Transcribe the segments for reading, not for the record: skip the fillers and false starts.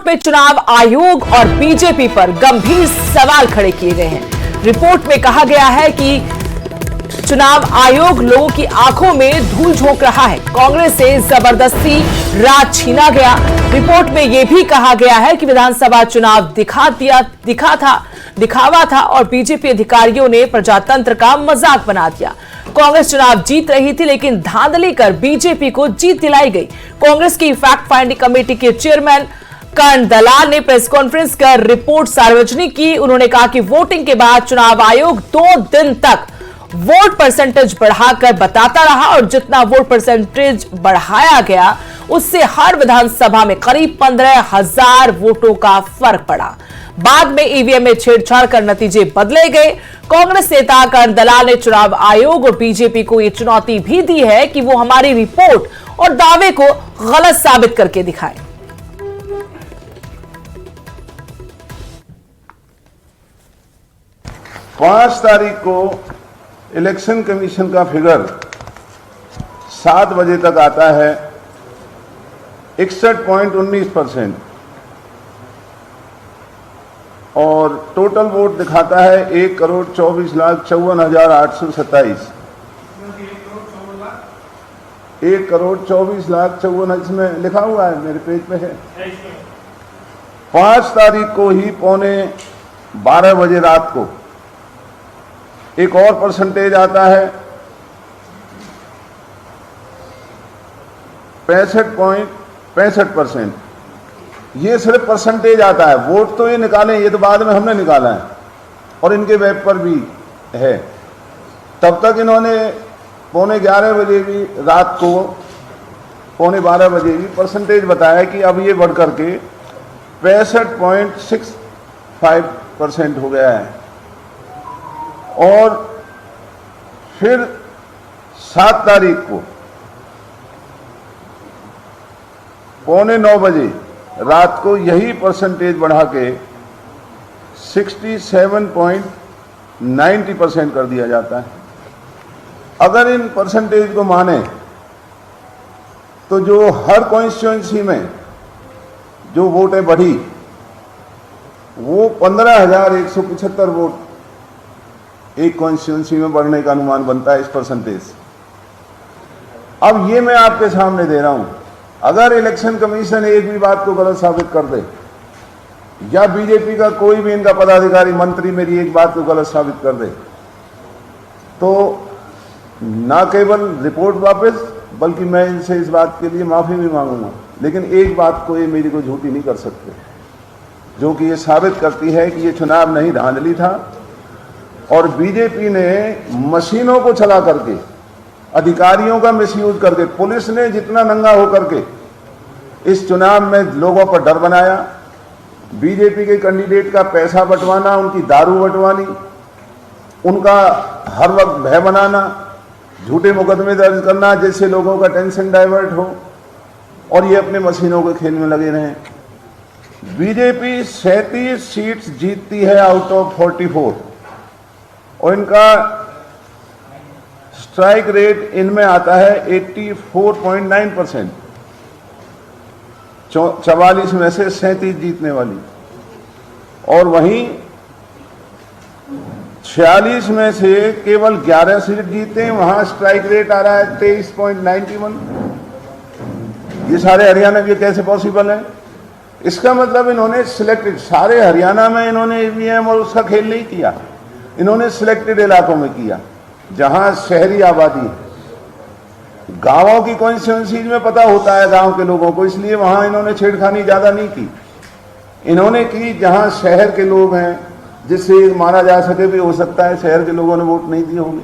में चुनाव आयोग और बीजेपी पर गंभीर सवाल खड़े किए गए हैं। रिपोर्ट में कहा गया है कि चुनाव आयोग लोगों की आंखों में धूल झोंक रहा है। कांग्रेस से जबरदस्ती राज छीना गया। रिपोर्ट में यह भी कहा गया है कि विधानसभा चुनाव दिखावा था और बीजेपी अधिकारियों ने प्रजातंत्र का मजाक बना दिया। कांग्रेस चुनाव जीत रही थी, लेकिन धांधली कर बीजेपी को जीत दिलाई गई। कांग्रेस की फैक्ट फाइंडिंग कमेटी के चेयरमैन कर्ण दलाल ने प्रेस कॉन्फ्रेंस कर रिपोर्ट सार्वजनिक की। उन्होंने कहा कि वोटिंग के बाद चुनाव आयोग 2 दिन तक वोट परसेंटेज बढ़ाकर बताता रहा और जितना वोट परसेंटेज बढ़ाया गया उससे हर विधानसभा में करीब 15,000 वोटों का फर्क पड़ा। बाद में ईवीएम में छेड़छाड़ कर नतीजे बदले गए। कांग्रेस नेता कर्ण दलाल ने चुनाव आयोग और बीजेपी को यह चुनौती भी दी है कि वो हमारी रिपोर्ट और दावे को गलत साबित करके दिखाए। पांच तारीख को इलेक्शन कमीशन का फिगर 7 बजे तक आता है 61.19% और टोटल वोट दिखाता है 1,24,54,827। 1,24,54,000 इसमें लिखा हुआ है, मेरे पेज पे है। 5 तारीख को ही 11:15 बजे रात को एक और परसेंटेज आता है 65.65%। ये सिर्फ परसेंटेज आता है, वोट तो ये निकाले, ये तो बाद में हमने निकाला है और इनके वेब पर भी है। तब तक इन्होंने 11:15 बजे भी रात को 11:15 बजे भी परसेंटेज बताया कि अब ये बढ़ करके 65.65% हो गया है। और फिर 7 तारीख को 9:15 बजे रात को यही परसेंटेज बढ़ा के 67.90% कर दिया जाता है। अगर इन परसेंटेज को माने तो जो हर कॉन्स्टिट्यूएंसी में जो वोटें बढ़ी वो 15,175 वोट एक कॉन्स्टिट्यूएंसी में बढ़ने का अनुमान बनता है इस परसेंटेज। अब ये मैं आपके सामने दे रहा हूं, अगर इलेक्शन कमीशन एक भी बात को गलत साबित कर दे या बीजेपी का कोई भी इनका पदाधिकारी मंत्री मेरी एक बात को गलत साबित कर दे तो ना केवल रिपोर्ट वापस, बल्कि मैं इनसे इस बात के लिए माफी भी मांगूंगा। लेकिन एक बात को ये मेरी को झूठी नहीं कर सकते, जो कि ये साबित करती है कि ये चुनाव नहीं धांधली था और बीजेपी ने मशीनों को चला करके, अधिकारियों का मिसयूज करके, पुलिस ने जितना नंगा होकर के इस चुनाव में लोगों पर डर बनाया, बीजेपी के कैंडिडेट का पैसा बंटवाना, उनकी दारू बंटवानी, उनका हर वक्त भय बनाना, झूठे मुकदमे दर्ज करना जिससे लोगों का टेंशन डाइवर्ट हो और ये अपने मशीनों के खेल में लगे रहें। बीजेपी 37 सीट्स जीतती है आउट ऑफ 44 और इनका स्ट्राइक रेट इनमें आता है 84.9%। 44 में से 37 जीतने वाली, और वहीं 46 में से केवल 11 सीट जीते हैं, वहां स्ट्राइक रेट आ रहा है 23.91। ये सारे हरियाणा के कैसे पॉसिबल है? इसका मतलब इन्होंने सिलेक्टेड, सारे हरियाणा में इन्होंने ईवीएम और उसका खेल नहीं किया, इन्होंने सिलेक्टेड इलाकों में किया जहां शहरी आबादी है। गांवों की कॉन्स्टिट्यूएंसीज में पता होता है गांव के लोगों को, इसलिए वहां इन्होंने छेड़खानी ज्यादा नहीं की। इन्होंने की जहां शहर के लोग हैं, जिससे माना जा सके भी हो सकता है शहर के लोगों ने वोट नहीं दिए होंगे।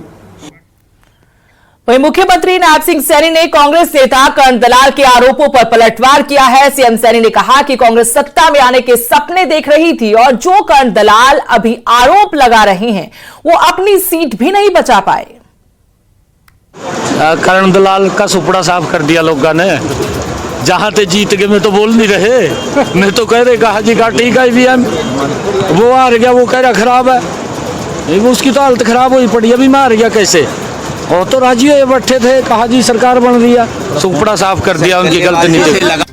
वहीं मुख्यमंत्री नायब सिंह सैनी ने कांग्रेस नेता कर्ण दलाल के आरोपों पर पलटवार किया है। सीएम सैनी ने कहा कि कांग्रेस सत्ता में आने के सपने देख रही थी और जो कर्ण दलाल अभी आरोप लगा रहे हैं वो अपनी सीट भी नहीं बचा पाए। कर्ण दलाल का सुपड़ा साफ कर दिया लोगों ने, जहां ते जीत गए मैं तो बोल नहीं रहे, मैं तो कह रहे कहा जी का ठीक है ईवीएम, वो हार गया, वो कह रहा खराब है, उसकी तो हालत खराब हुई पड़ी, अभी मैं हार गया कैसे, और तो राजी हुए बैठे थे, कहा जी सरकार बन रही है, सुपड़ा साफ कर दिया, उनकी गलती नहीं।